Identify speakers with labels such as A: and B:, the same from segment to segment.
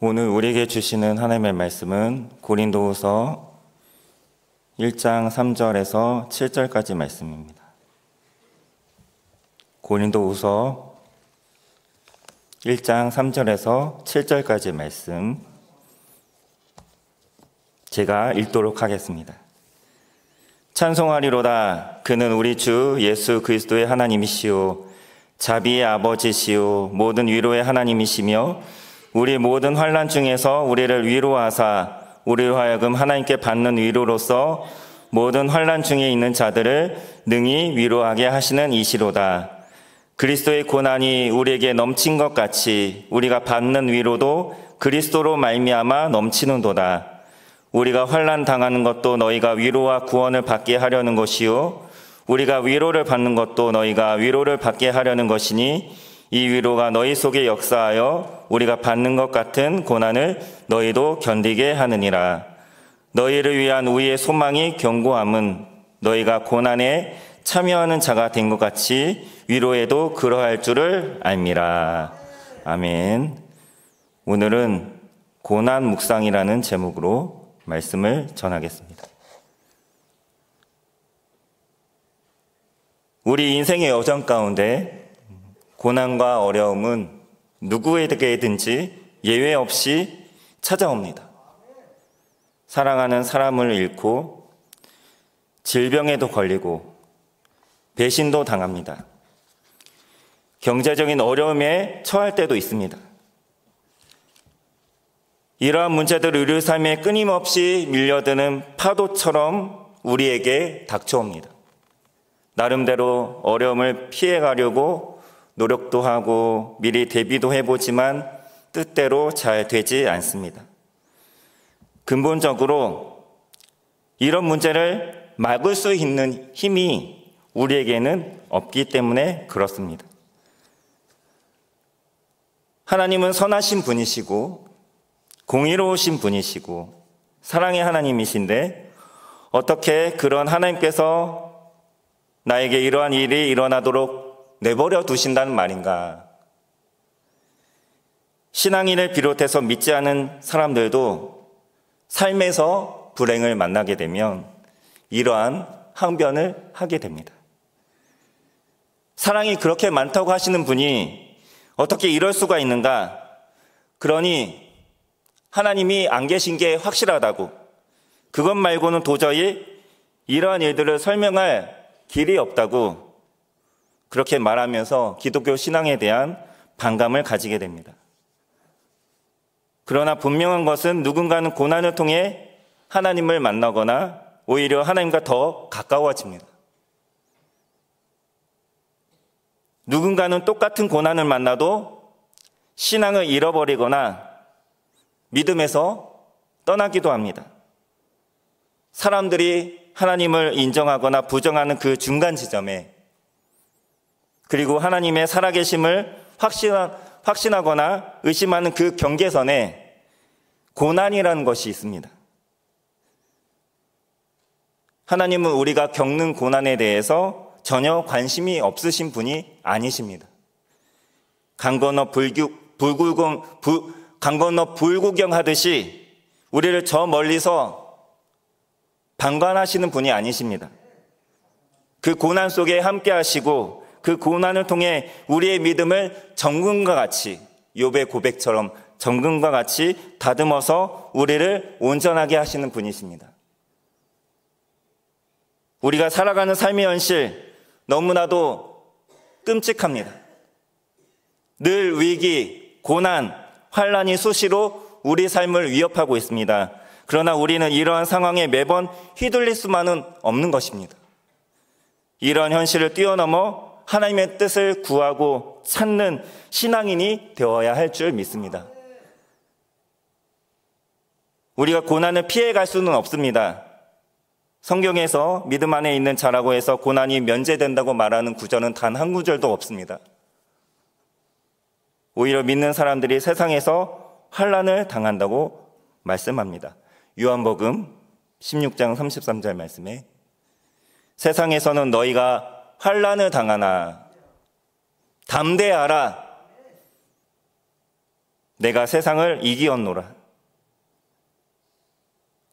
A: 오늘 우리에게 주시는 하나님의 말씀은 고린도후서 1장 3절에서 7절까지 말씀입니다. 고린도후서 1장 3절에서 7절까지 말씀 제가 읽도록 하겠습니다. 찬송하리로다. 그는 우리 주 예수 그리스도의 하나님이시오 자비의 아버지시오 모든 위로의 하나님이시며 우리 모든 환난 중에서 우리를 위로하사 우리로 하여금 하나님께 받는 위로로서 모든 환난 중에 있는 자들을 능히 위로하게 하시는 이시로다. 그리스도의 고난이 우리에게 넘친 것 같이 우리가 받는 위로도 그리스도로 말미암아 넘치는도다. 우리가 환난 당하는 것도 너희가 위로와 구원을 받게 하려는 것이요 우리가 위로를 받는 것도 너희가 위로를 받게 하려는 것이니 이 위로가 너희 속에 역사하여 우리가 받는 것 같은 고난을 너희도 견디게 하느니라. 너희를 위한 우리의 소망이 견고함은 너희가 고난에 참여하는 자가 된 것 같이 위로에도 그러할 줄을 알미라. 아멘. 오늘은 고난 묵상이라는 제목으로 말씀을 전하겠습니다. 우리 인생의 여정 가운데 고난과 어려움은 누구에게든지 예외 없이 찾아옵니다. 사랑하는 사람을 잃고 질병에도 걸리고 배신도 당합니다. 경제적인 어려움에 처할 때도 있습니다. 이러한 문제들을 우리 삶에 끊임없이 밀려드는 파도처럼 우리에게 닥쳐옵니다. 나름대로 어려움을 피해가려고 노력도 하고 미리 대비도 해보지만 뜻대로 잘 되지 않습니다. 근본적으로 이런 문제를 막을 수 있는 힘이 우리에게는 없기 때문에 그렇습니다. 하나님은 선하신 분이시고 공의로우신 분이시고 사랑의 하나님이신데 어떻게 그런 하나님께서 나에게 이러한 일이 일어나도록 내버려 두신다는 말인가? 신앙인을 비롯해서 믿지 않은 사람들도 삶에서 불행을 만나게 되면 이러한 항변을 하게 됩니다. 사랑이 그렇게 많다고 하시는 분이 어떻게 이럴 수가 있는가? 그러니 하나님이 안 계신 게 확실하다고, 그것 말고는 도저히 이러한 일들을 설명할 길이 없다고 그렇게 말하면서 기독교 신앙에 대한 반감을 가지게 됩니다. 그러나 분명한 것은 누군가는 고난을 통해 하나님을 만나거나 오히려 하나님과 더 가까워집니다. 누군가는 똑같은 고난을 만나도 신앙을 잃어버리거나 믿음에서 떠나기도 합니다. 사람들이 하나님을 인정하거나 부정하는 그 중간 지점에, 그리고 하나님의 살아계심을 확신하거나 의심하는 그 경계선에 고난이라는 것이 있습니다. 하나님은 우리가 겪는 고난에 대해서 전혀 관심이 없으신 분이 아니십니다. 강 건너 불구경하듯이 우리를 저 멀리서 방관하시는 분이 아니십니다. 그 고난 속에 함께 하시고 그 고난을 통해 우리의 믿음을 정금과 같이, 욥의 고백처럼 정금과 같이 다듬어서 우리를 온전하게 하시는 분이십니다. 우리가 살아가는 삶의 현실 너무나도 끔찍합니다. 늘 위기, 고난, 환난이 수시로 우리 삶을 위협하고 있습니다. 그러나 우리는 이러한 상황에 매번 휘둘릴 수만은 없는 것입니다. 이러한 현실을 뛰어넘어 하나님의 뜻을 구하고 찾는 신앙인이 되어야 할 줄 믿습니다. 우리가 고난을 피해갈 수는 없습니다. 성경에서 믿음 안에 있는 자라고 해서 고난이 면제된다고 말하는 구절은 단 한 구절도 없습니다. 오히려 믿는 사람들이 세상에서 환난을 당한다고 말씀합니다. 요한복음 16장 33절 말씀에 세상에서는 너희가 환난을 당하나 담대하라. 내가 세상을 이기었노라.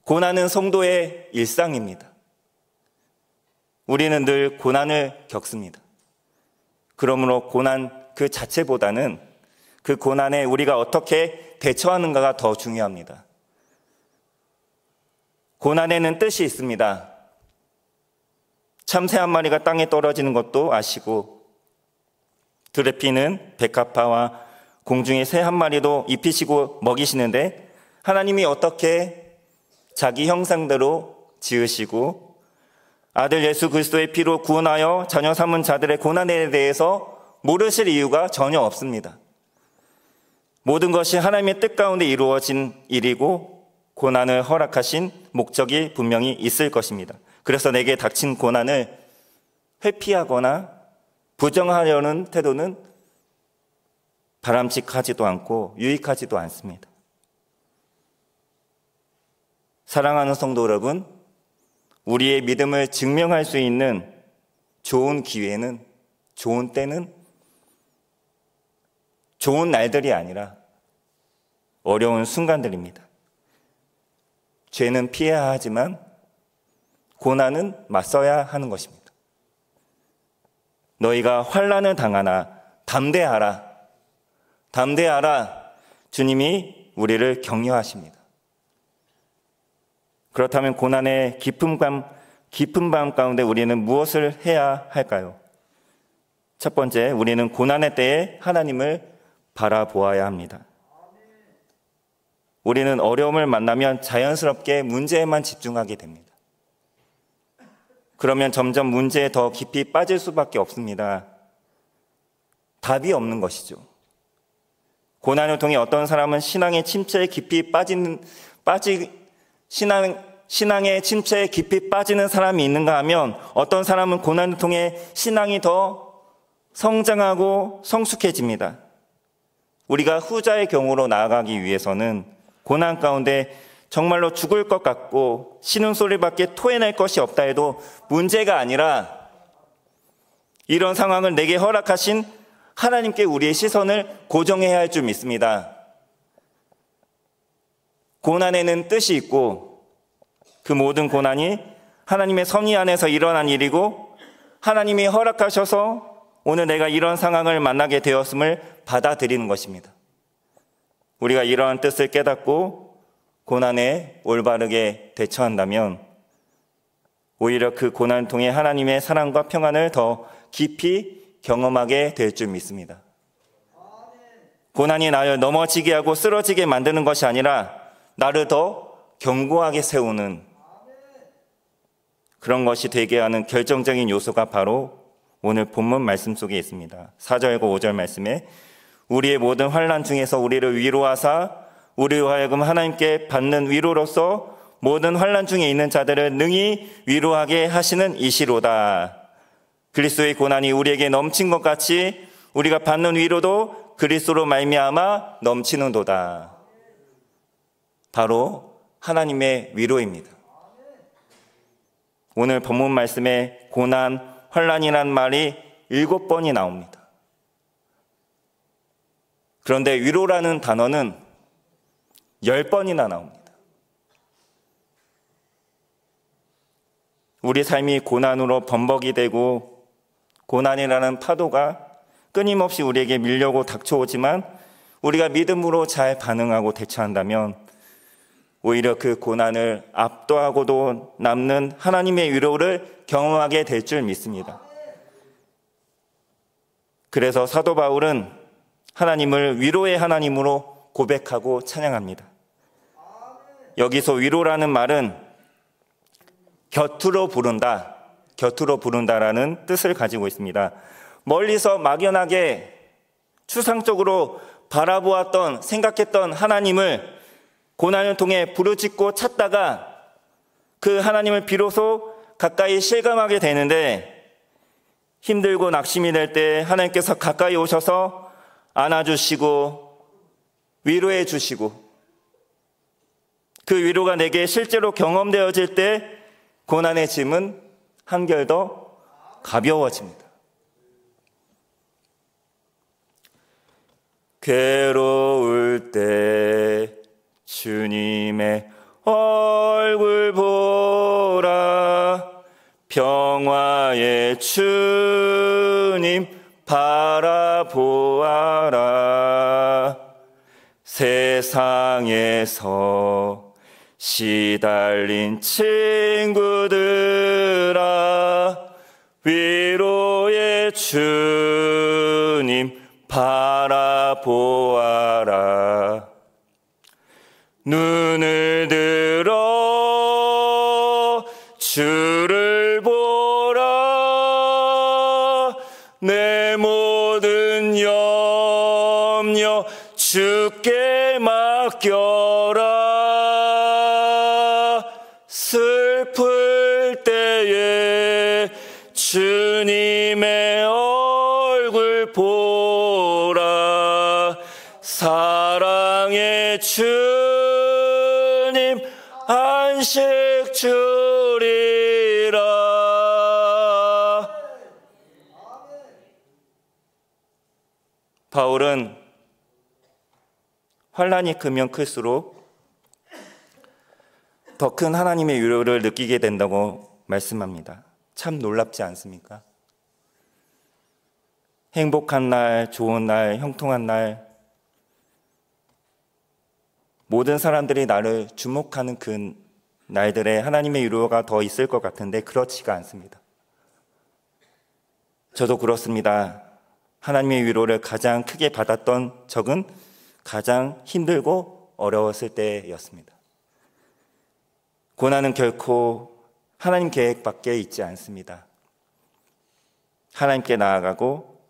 A: 고난은 성도의 일상입니다. 우리는 늘 고난을 겪습니다. 그러므로 고난 그 자체보다는 그 고난에 우리가 어떻게 대처하는가가 더 중요합니다. 고난에는 뜻이 있습니다. 참새 한 마리가 땅에 떨어지는 것도 아시고, 들에 피는 백합화와 공중의 새 한 마리도 입히시고 먹이시는데, 하나님이 어떻게 자기 형상대로 지으시고 아들 예수 그리스도의 피로 구원하여 자녀 삼은 자들의 고난에 대해서 모르실 이유가 전혀 없습니다. 모든 것이 하나님의 뜻 가운데 이루어진 일이고 고난을 허락하신 목적이 분명히 있을 것입니다. 그래서 내게 닥친 고난을 회피하거나 부정하려는 태도는 바람직하지도 않고 유익하지도 않습니다. 사랑하는 성도 여러분, 우리의 믿음을 증명할 수 있는 좋은 기회는, 좋은 때는 좋은 날들이 아니라 어려운 순간들입니다. 죄는 피해야 하지만 고난은 맞서야 하는 것입니다. 너희가 환난을 당하나 담대하라. 담대하라. 주님이 우리를 격려하십니다. 그렇다면 고난의 깊은 밤 가운데 우리는 무엇을 해야 할까요? 첫 번째, 우리는 고난의 때에 하나님을 바라보아야 합니다. 우리는 어려움을 만나면 자연스럽게 문제에만 집중하게 됩니다. 그러면 점점 문제에 더 깊이 빠질 수밖에 없습니다. 답이 없는 것이죠. 고난을 통해 어떤 사람은 신앙의 침체에 깊이 신앙의 침체에 깊이 빠지는 사람이 있는가 하면, 어떤 사람은 고난을 통해 신앙이 더 성장하고 성숙해집니다. 우리가 후자의 경우로 나아가기 위해서는 고난 가운데 정말로 죽을 것 같고 신음소리밖에 토해낼 것이 없다 해도 문제가 아니라, 이런 상황을 내게 허락하신 하나님께 우리의 시선을 고정해야 할 줄 믿습니다. 고난에는 뜻이 있고 그 모든 고난이 하나님의 섭리 안에서 일어난 일이고, 하나님이 허락하셔서 오늘 내가 이런 상황을 만나게 되었음을 받아들이는 것입니다. 우리가 이러한 뜻을 깨닫고 고난에 올바르게 대처한다면 오히려 그 고난을 통해 하나님의 사랑과 평안을 더 깊이 경험하게 될 줄 믿습니다. 고난이 나를 넘어지게 하고 쓰러지게 만드는 것이 아니라 나를 더 견고하게 세우는 그런 것이 되게 하는 결정적인 요소가 바로 오늘 본문 말씀 속에 있습니다. 4절과 5절 말씀에 우리의 모든 환난 중에서 우리를 위로하사 우리로 하여금 하나님께 받는 위로로서 모든 환난 중에 있는 자들을 능히 위로하게 하시는 이시로다. 그리스도의 고난이 우리에게 넘친 것 같이 우리가 받는 위로도 그리스도로 말미암아 넘치는도다. 바로 하나님의 위로입니다. 오늘 본문 말씀에 고난, 환난이란 말이 7번이 나옵니다. 그런데 위로라는 단어는 10번이나 나옵니다. 우리 삶이 고난으로 범벅이 되고 고난이라는 파도가 끊임없이 우리에게 밀려고 닥쳐오지만 우리가 믿음으로 잘 반응하고 대처한다면 오히려 그 고난을 압도하고도 남는 하나님의 위로를 경험하게 될 줄 믿습니다. 그래서 사도 바울은 하나님을 위로의 하나님으로 고백하고 찬양합니다. 여기서 위로라는 말은 곁으로 부른다라는 뜻을 가지고 있습니다. 멀리서 막연하게 추상적으로 바라보았던, 생각했던 하나님을 고난을 통해 부르짖고 찾다가 그 하나님을 비로소 가까이 실감하게 되는데, 힘들고 낙심이 될 때 하나님께서 가까이 오셔서 안아주시고 위로해 주시고, 그 위로가 내게 실제로 경험되어질 때 고난의 짐은 한결 더 가벼워집니다. 괴로울 때 주님의 얼굴 보라. 평화의 주님 바라보아라. 세상에서 시달린 친구들아, 위로의 주님 바라보아라. 눈을 들어 주를 보라. 내 모든 염려 주께 맡겨라. 슬플 때에 주님의 얼굴 보라. 사랑의 주님 안식 주리라. 바울은 환난이 크면 클수록 더 큰 하나님의 위로를 느끼게 된다고 말씀합니다. 참 놀랍지 않습니까? 행복한 날, 좋은 날, 형통한 날, 모든 사람들이 나를 주목하는 그 날들에 하나님의 위로가 더 있을 것 같은데 그렇지가 않습니다. 저도 그렇습니다. 하나님의 위로를 가장 크게 받았던 적은 가장 힘들고 어려웠을 때였습니다. 고난은 결코 하나님 계획 밖에 있지 않습니다. 하나님께 나아가고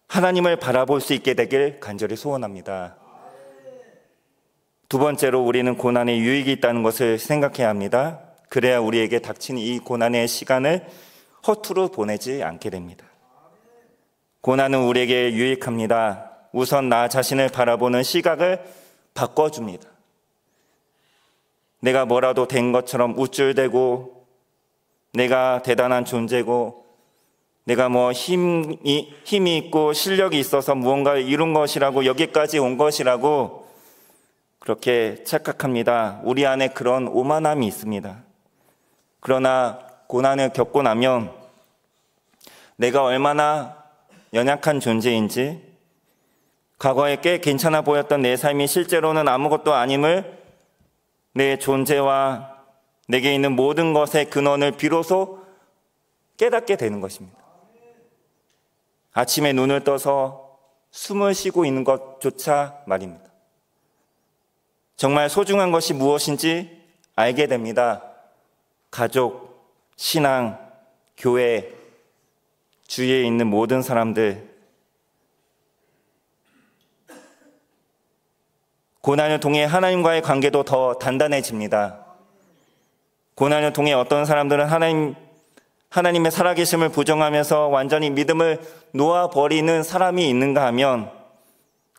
A: 하나님을 바라볼 수 있게 되길 간절히 소원합니다. 두 번째로 우리는 고난에 유익이 있다는 것을 생각해야 합니다. 그래야 우리에게 닥친 이 고난의 시간을 허투루 보내지 않게 됩니다. 고난은 우리에게 유익합니다. 우선 나 자신을 바라보는 시각을 바꿔줍니다. 내가 뭐라도 된 것처럼 우쭐대고 내가 대단한 존재고 내가 뭐 힘이 있고 실력이 있어서 무언가를 이룬 것이라고 여기까지 온 것이라고 그렇게 착각합니다. 우리 안에 그런 오만함이 있습니다. 그러나 고난을 겪고 나면 내가 얼마나 연약한 존재인지 과거에 꽤 괜찮아 보였던 내 삶이 실제로는 아무것도 아님을 내 존재와 내게 있는 모든 것의 근원을 비로소 깨닫게 되는 것입니다. 아침에 눈을 떠서 숨을 쉬고 있는 것조차 말입니다. 정말 소중한 것이 무엇인지 알게 됩니다. 가족, 신앙, 교회, 주위에 있는 모든 사람들, 고난을 통해 하나님과의 관계도 더 단단해집니다. 고난을 통해 어떤 사람들은 하나님의 살아계심을 부정하면서 완전히 믿음을 놓아버리는 사람이 있는가 하면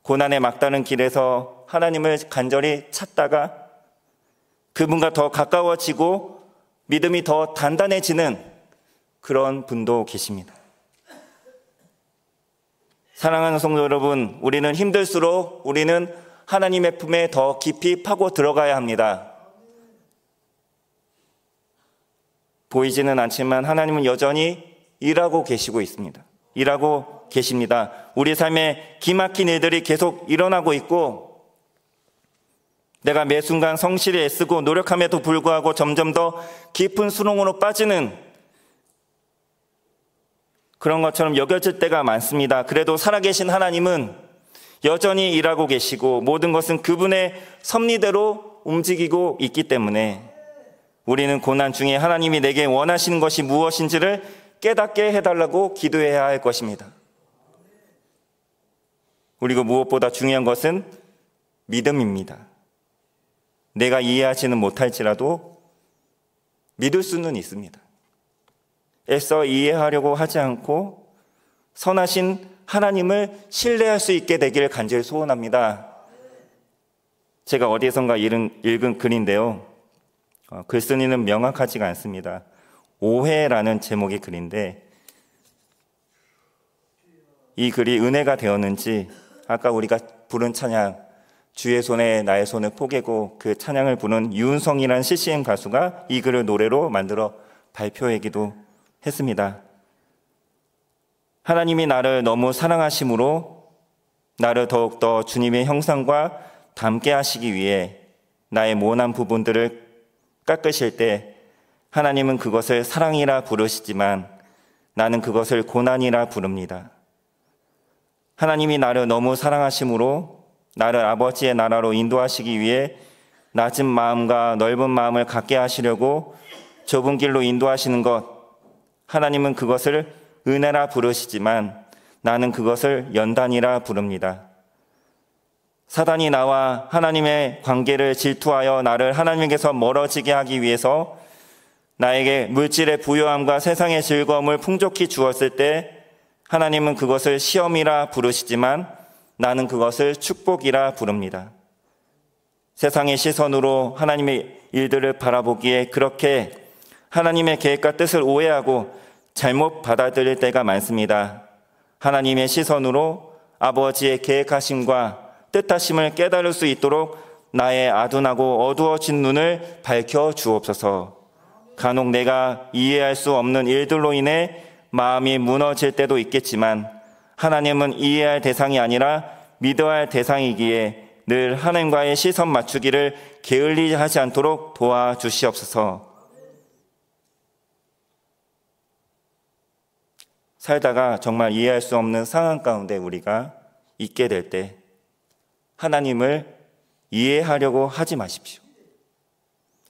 A: 고난의 막다른 길에서 하나님을 간절히 찾다가 그분과 더 가까워지고 믿음이 더 단단해지는 그런 분도 계십니다. 사랑하는 성도 여러분, 우리는 힘들수록 우리는 하나님의 품에 더 깊이 파고 들어가야 합니다. 보이지는 않지만 하나님은 여전히 일하고 계시고 있습니다. 일하고 계십니다. 우리 삶에 기막힌 일들이 계속 일어나고 있고 내가 매 순간 성실히 애쓰고 노력함에도 불구하고 점점 더 깊은 수렁으로 빠지는 그런 것처럼 여겨질 때가 많습니다. 그래도 살아계신 하나님은 여전히 일하고 계시고 모든 것은 그분의 섭리대로 움직이고 있기 때문에 우리는 고난 중에 하나님이 내게 원하시는 것이 무엇인지를 깨닫게 해달라고 기도해야 할 것입니다. 그리고 무엇보다 중요한 것은 믿음입니다. 내가 이해하지는 못할지라도 믿을 수는 있습니다. 애써 이해하려고 하지 않고 선하신 하나님을 신뢰할 수 있게 되기를 간절히 소원합니다. 제가 어디선가 읽은 글인데요. 글쓴이는 명확하지가 않습니다. 오해라는 제목의 글인데 이 글이 은혜가 되었는지 아까 우리가 부른 찬양, 주의 손에 나의 손을 포개고, 그 찬양을 부른 유은성이라는 CCM 가수가 이 글을 노래로 만들어 발표하기도 했습니다. 하나님이 나를 너무 사랑하심으로 나를 더욱더 주님의 형상과 닮게 하시기 위해 나의 모난 부분들을 깎으실 때 하나님은 그것을 사랑이라 부르시지만 나는 그것을 고난이라 부릅니다. 하나님이 나를 너무 사랑하심으로 나를 아버지의 나라로 인도하시기 위해 낮은 마음과 넓은 마음을 갖게 하시려고 좁은 길로 인도하시는 것, 하나님은 그것을 은혜라 부르시지만 나는 그것을 연단이라 부릅니다. 사단이 나와 하나님의 관계를 질투하여 나를 하나님께서 멀어지게 하기 위해서 나에게 물질의 부요함과 세상의 즐거움을 풍족히 주었을 때 하나님은 그것을 시험이라 부르시지만 나는 그것을 축복이라 부릅니다. 세상의 시선으로 하나님의 일들을 바라보기에 그렇게 하나님의 계획과 뜻을 오해하고 잘못 받아들일 때가 많습니다. 하나님의 시선으로 아버지의 계획하심과 뜻하심을 깨달을 수 있도록 나의 아둔하고 어두워진 눈을 밝혀 주옵소서. 간혹 내가 이해할 수 없는 일들로 인해 마음이 무너질 때도 있겠지만 하나님은 이해할 대상이 아니라 믿어야 할 대상이기에 늘 하나님과의 시선 맞추기를 게을리 하지 않도록 도와주시옵소서. 살다가 정말 이해할 수 없는 상황 가운데 우리가 있게 될 때 하나님을 이해하려고 하지 마십시오.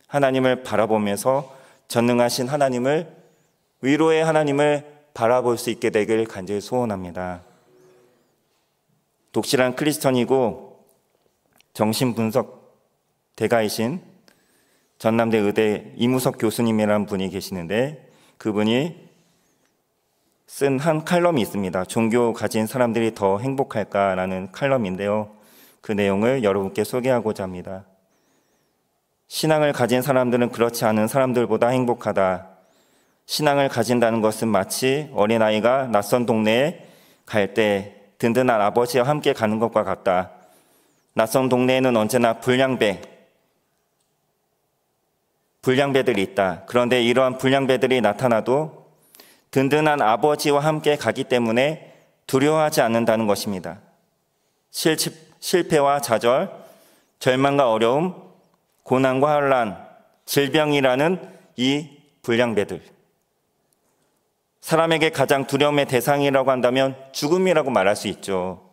A: 하나님을 바라보면서 전능하신 하나님을, 위로의 하나님을 바라볼 수 있게 되길 간절히 소원합니다. 독실한 크리스천이고 정신분석 대가이신 전남대 의대 이무석 교수님이라는 분이 계시는데 그분이 쓴 한 칼럼이 있습니다. 종교 가진 사람들이 더 행복할까라는 칼럼인데요. 그 내용을 여러분께 소개하고자 합니다. 신앙을 가진 사람들은 그렇지 않은 사람들보다 행복하다. 신앙을 가진다는 것은 마치 어린아이가 낯선 동네에 갈 때 든든한 아버지와 함께 가는 것과 같다. 낯선 동네에는 언제나 불량배들이 있다. 그런데 이러한 불량배들이 나타나도 든든한 아버지와 함께 가기 때문에 두려워하지 않는다는 것입니다. 실패와 좌절, 절망과 어려움, 고난과 환난, 질병이라는 이 불량배들, 사람에게 가장 두려움의 대상이라고 한다면 죽음이라고 말할 수 있죠.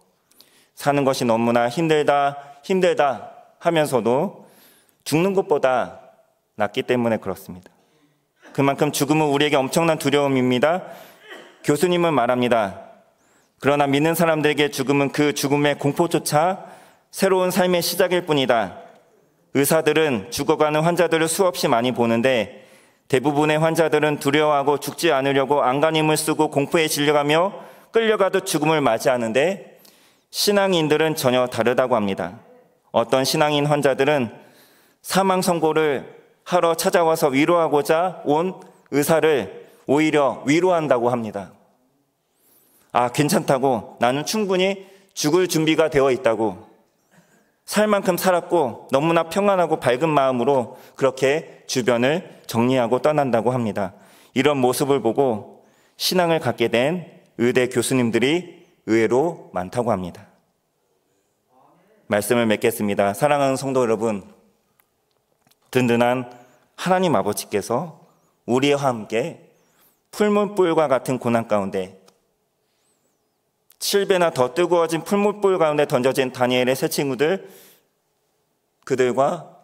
A: 사는 것이 너무나 힘들다 하면서도 죽는 것보다 낫기 때문에 그렇습니다. 그만큼 죽음은 우리에게 엄청난 두려움입니다. 교수님은 말합니다. 그러나 믿는 사람들에게 죽음은 그 죽음의 공포조차 새로운 삶의 시작일 뿐이다. 의사들은 죽어가는 환자들을 수없이 많이 보는데 대부분의 환자들은 두려워하고 죽지 않으려고 안간힘을 쓰고 공포에 질려가며 끌려가듯 죽음을 맞이하는데 신앙인들은 전혀 다르다고 합니다. 어떤 신앙인 환자들은 사망 선고를 하러 찾아와서 위로하고자 온 의사를 오히려 위로한다고 합니다. 괜찮다고, 나는 충분히 죽을 준비가 되어 있다고, 살 만큼 살았고 너무나 평안하고 밝은 마음으로 그렇게 주변을 정리하고 떠난다고 합니다. 이런 모습을 보고 신앙을 갖게 된 의대 교수님들이 의외로 많다고 합니다. 말씀을 맺겠습니다. 사랑하는 성도 여러분, 든든한 하나님 아버지께서 우리와 함께 풀무불과 같은 고난 가운데 7배나 더 뜨거워진 풀무불 가운데 던져진 다니엘의 세 친구들, 그들과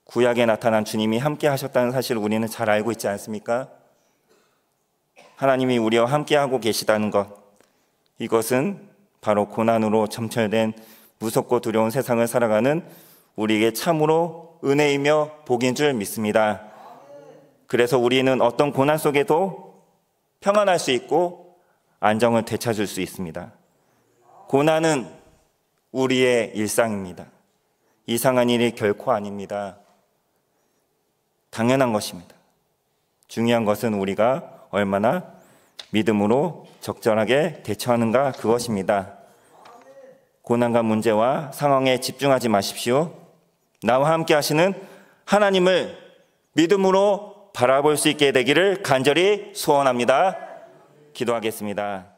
A: 구약에 나타난 주님이 함께 하셨다는 사실을 우리는 잘 알고 있지 않습니까? 하나님이 우리와 함께 하고 계시다는 것, 이것은 바로 고난으로 점철된 무섭고 두려운 세상을 살아가는 우리에게 참으로 은혜이며 복인 줄 믿습니다. 그래서 우리는 어떤 고난 속에도 평안할 수 있고 안정을 되찾을 수 있습니다. 고난은 우리의 일상입니다. 이상한 일이 결코 아닙니다. 당연한 것입니다. 중요한 것은 우리가 얼마나 믿음으로 적절하게 대처하는가, 그것입니다. 고난과 문제와 상황에 집중하지 마십시오. 나와 함께 하시는 하나님을 믿음으로 바라볼 수 있게 되기를 간절히 소원합니다. 기도하겠습니다.